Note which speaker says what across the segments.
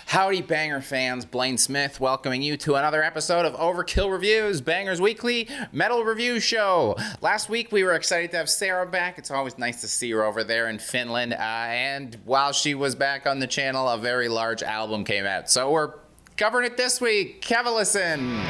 Speaker 1: Howdy, Banger fans. Blaine Smith welcoming you to another episode of Overkill Reviews, Banger's weekly metal review show. Last week, we were excited to have Sarah back. It's always nice to see her over there in Finland. And while she was back on the channel, a very large album came out. So we're covering it this week. Have a listen.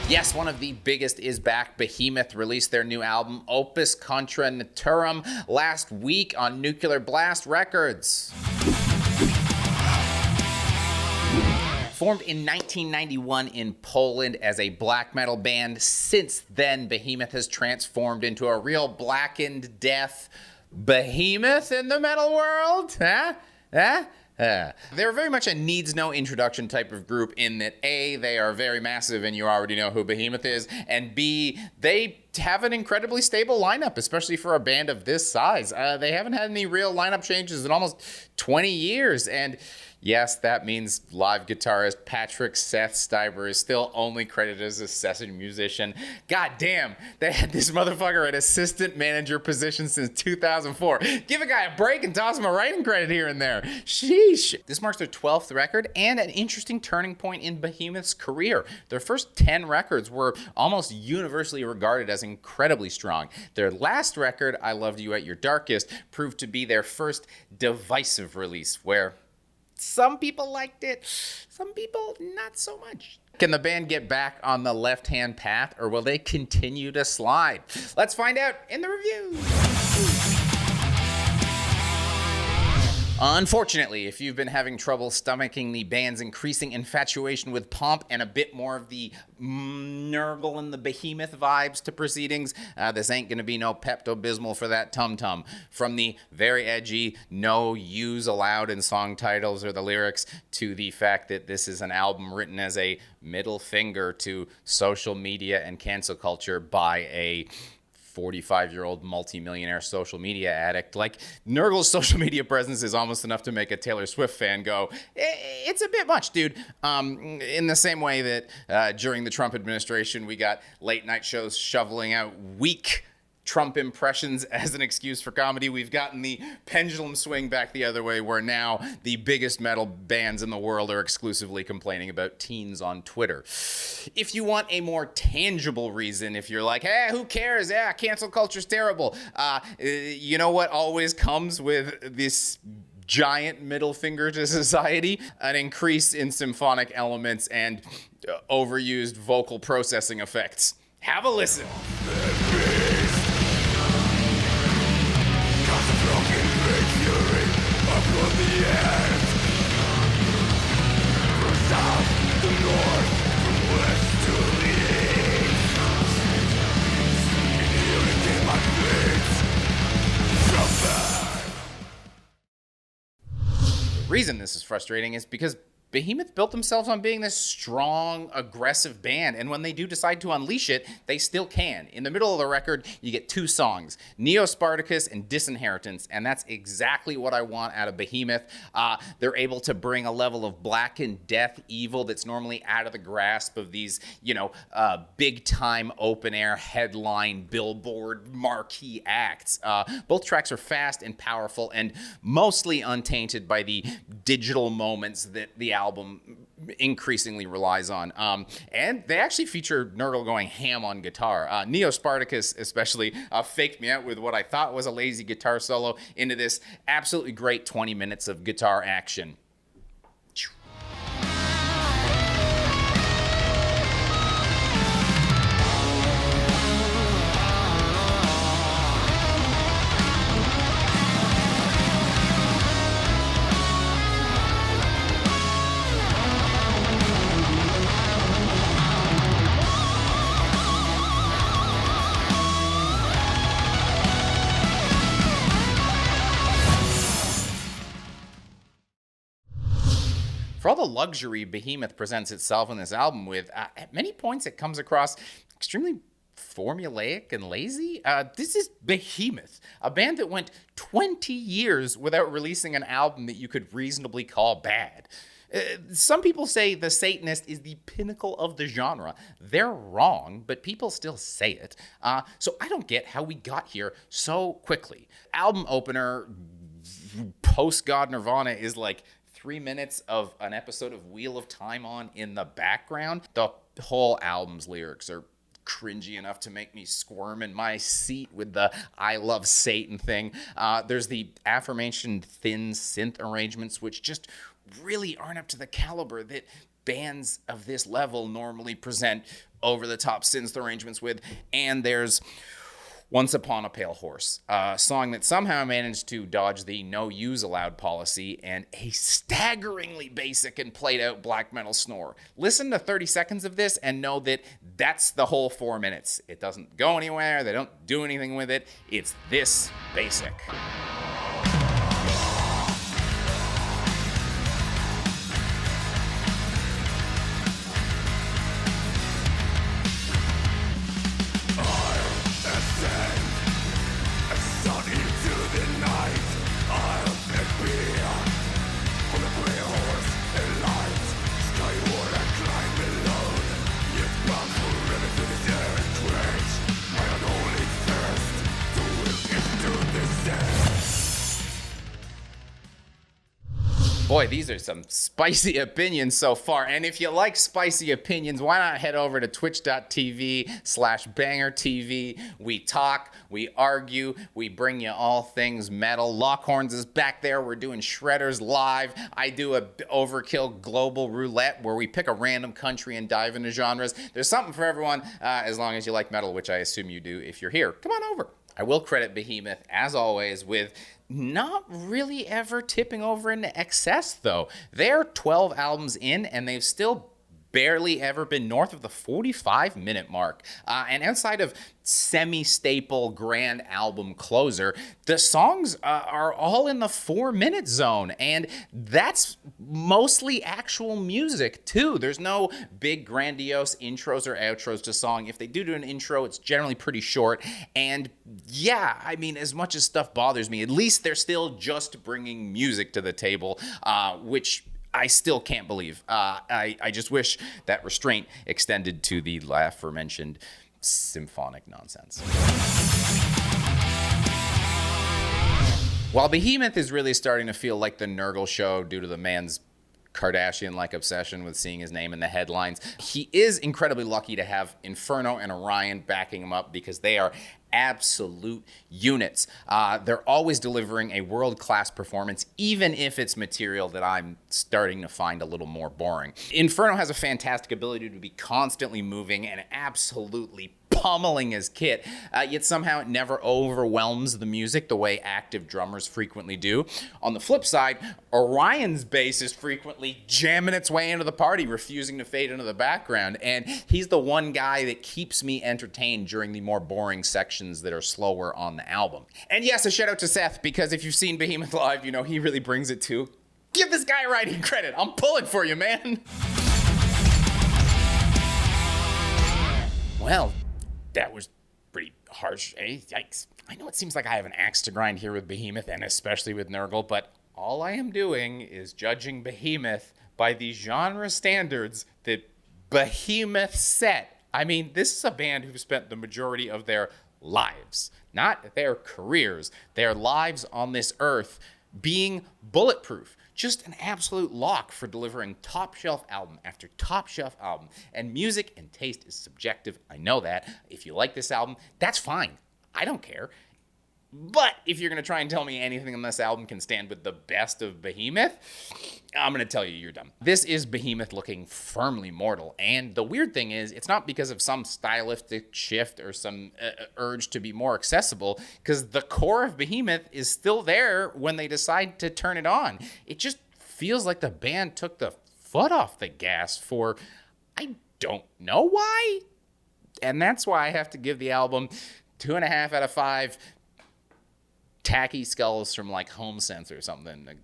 Speaker 1: Yes, one of the biggest is back. Behemoth released their new album, Opus Contra Naturam, last week on Nuclear Blast Records. Formed in 1991 in Poland as a black metal band, since then Behemoth has transformed into a real blackened death behemoth in the metal world. They're very much a needs no introduction type of group in that A, they are very massive and you already know who Behemoth is, and B, they have an incredibly stable lineup, especially for a band of this size. They haven't had any real lineup changes in almost 20 years, and yes, that means live guitarist Patrick Seth Steiber is still only credited as a session musician. God damn, they had this motherfucker at assistant manager position since 2004. Give a guy a break and toss him a writing credit here and there. Sheesh. This marks their 12th record and an interesting turning point in Behemoth's career. Their first 10 records were almost universally regarded as incredibly strong. Their last record, I Loved You at Your Darkest, proved to be their first divisive release, where some people liked it, some people not so much. Can the band get back on the left-hand path, or will they continue to slide? Let's find out in the review. Unfortunately, if you've been having trouble stomaching the band's increasing infatuation with pomp and a bit more of the Nurgle and the Behemoth vibes to proceedings, this ain't gonna be no Pepto-Bismol for that tum-tum. From the very edgy, no use allowed in song titles or the lyrics, to the fact that this is an album written as a middle finger to social media and cancel culture by a 45-year-old multi-millionaire social media addict. Like, Nurgle's social media presence is almost enough to make a Taylor Swift fan go, it's a bit much, dude. In the same way that during the Trump administration, we got late night shows shoveling out weak Trump impressions as an excuse for comedy, we've gotten the pendulum swing back the other way, where now the biggest metal bands in the world are exclusively complaining about teens on Twitter. If you want a more tangible reason, if you're like, hey, who cares? Yeah, cancel culture's terrible. You know what always comes with this giant middle finger to society? An increase in symphonic elements and overused vocal processing effects. Have a listen. The reason this is frustrating is because Behemoth built themselves on being this strong, aggressive band, and when they do decide to unleash it, they still can. In the middle of the record, you get two songs, Neo-Spartacus and Disinheritance, and that's exactly what I want out of Behemoth. They're able to bring a level of black and death evil that's normally out of the grasp of these, big-time open-air headline billboard marquee acts. Both tracks are fast and powerful and mostly untainted by the digital moments that the album increasingly relies on. And they actually feature Nurgle going ham on guitar. Neo-Spartacus especially faked me out with what I thought was a lazy guitar solo into this absolutely great 20 minutes of guitar action. For all the luxury Behemoth presents itself in this album with, at many points it comes across extremely formulaic and lazy. This is Behemoth, a band that went 20 years without releasing an album that you could reasonably call bad. Some people say The Satanist is the pinnacle of the genre. They're wrong, but people still say it. So I don't get how we got here so quickly. Album opener, post-God Nirvana, is like 3 minutes of an episode of Wheel of Time on in the background. The whole album's lyrics are cringy enough to make me squirm in my seat with the I love Satan thing. There's the aforementioned thin synth arrangements, which just really aren't up to the caliber that bands of this level normally present over-the-top synth arrangements with. And there's Once Upon a Pale Horse, a song that somehow managed to dodge the no use allowed policy and a staggeringly basic and played out black metal snore. Listen to 30 seconds of this and know that that's the whole 4 minutes. It doesn't go anywhere. They don't do anything with it. It's this basic. Boy, these are some spicy opinions so far. And if you like spicy opinions, why not head over to twitch.tv/bangertv. We talk, we argue, we bring you all things metal. Lockhorns is back there. We're doing Shredders live. I do a Overkill Global Roulette where we pick a random country and dive into genres. There's something for everyone, as long as you like metal, which I assume you do if you're here. Come on over. I will credit Behemoth, as always, with not really ever tipping over into excess, though. They're 12 albums in, and they've still barely ever been north of the 45-minute mark. And outside of semi-staple grand album closer, the songs are all in the 4-minute zone, and that's mostly actual music too. There's no big grandiose intros or outros to song. If they do an intro, it's generally pretty short. And yeah, I mean, as much as stuff bothers me, at least they're still just bringing music to the table, which I still can't believe. I just wish that restraint extended to the aforementioned symphonic nonsense. While Behemoth is really starting to feel like the Nurgle show due to the man's Kardashian-like obsession with seeing his name in the headlines, he is incredibly lucky to have Inferno and Orion backing him up because they are absolute units. They're always delivering a world-class performance, even if it's material that I'm starting to find a little more boring. Inferno has a fantastic ability to be constantly moving and absolutely pummeling his kit, yet somehow it never overwhelms the music the way active drummers frequently do. On the flip side, Orion's bass is frequently jamming its way into the party, refusing to fade into the background, and he's the one guy that keeps me entertained during the more boring sections that are slower on the album. And yes, a shout out to Seth, because if you've seen Behemoth live, you know he really brings it too. Give this guy writing credit. I'm pulling for you, man. Well, that was pretty harsh. Yikes. I know it seems like I have an axe to grind here with Behemoth, and especially with Nurgle, but all I am doing is judging Behemoth by the genre standards that Behemoth set. I mean, this is a band who spent the majority of their lives, not their careers, their lives on this earth being bulletproof. Just an absolute lock for delivering top shelf album after top shelf album. And music and taste is subjective. I know that. If you like this album, that's fine. I don't care. But if you're going to try and tell me anything on this album can stand with the best of Behemoth, I'm going to tell you you're dumb. This is Behemoth looking firmly mortal. And the weird thing is, it's not because of some stylistic shift or some urge to be more accessible, because the core of Behemoth is still there when they decide to turn it on. It just feels like the band took the foot off the gas for, I don't know why. And that's why I have to give the album 2.5 out of 5 tacky skulls from like HomeSense or something to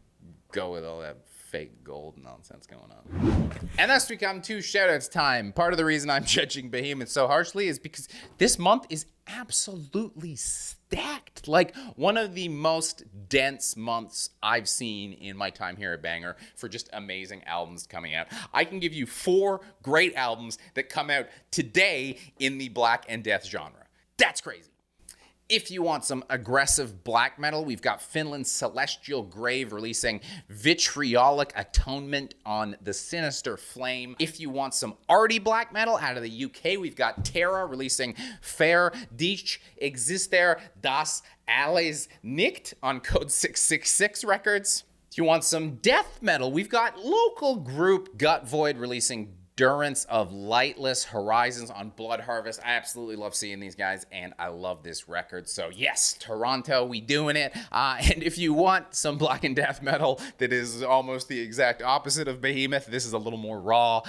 Speaker 1: go with all that fake gold nonsense going on. And thus we come to shoutouts time. Part of the reason I'm judging Behemoth so harshly is because this month is absolutely stacked. Like one of the most dense months I've seen in my time here at Banger for just amazing albums coming out. I can give you 4 great albums that come out today in the Black and Death genre. That's crazy. If you want some aggressive black metal, we've got Finland's Celestial Grave releasing Vitriolic Atonement on the Sinister Flame. If you want some arty black metal out of the UK, we've got Terra releasing Fair Dich Exister das Alles Nicht on Code 666 Records. If you want some death metal, we've got local group Gut Void releasing Durance of Lightless Horizons on Blood Harvest. I absolutely love seeing these guys, and I love this record. So yes, Toronto, we doing it. And if you want some black and death metal that is almost the exact opposite of Behemoth, this is a little more raw.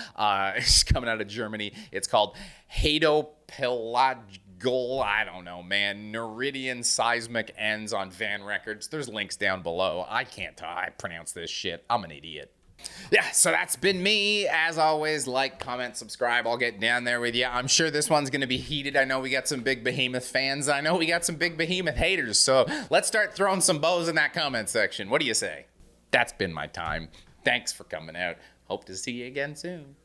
Speaker 1: It's coming out of Germany. It's called Hadopelagical, I don't know, man. Neridian Seismic Ends on Van Records. There's links down below. I can't pronounce this shit. I'm an idiot. Yeah, so that's been me. As always, like, comment, subscribe. I'll get down there with you. I'm sure this one's going to be heated. I know we got some big Behemoth fans. I know we got some big Behemoth haters. So let's start throwing some bows in that comment section. What do you say? That's been my time. Thanks for coming out. Hope to see you again soon.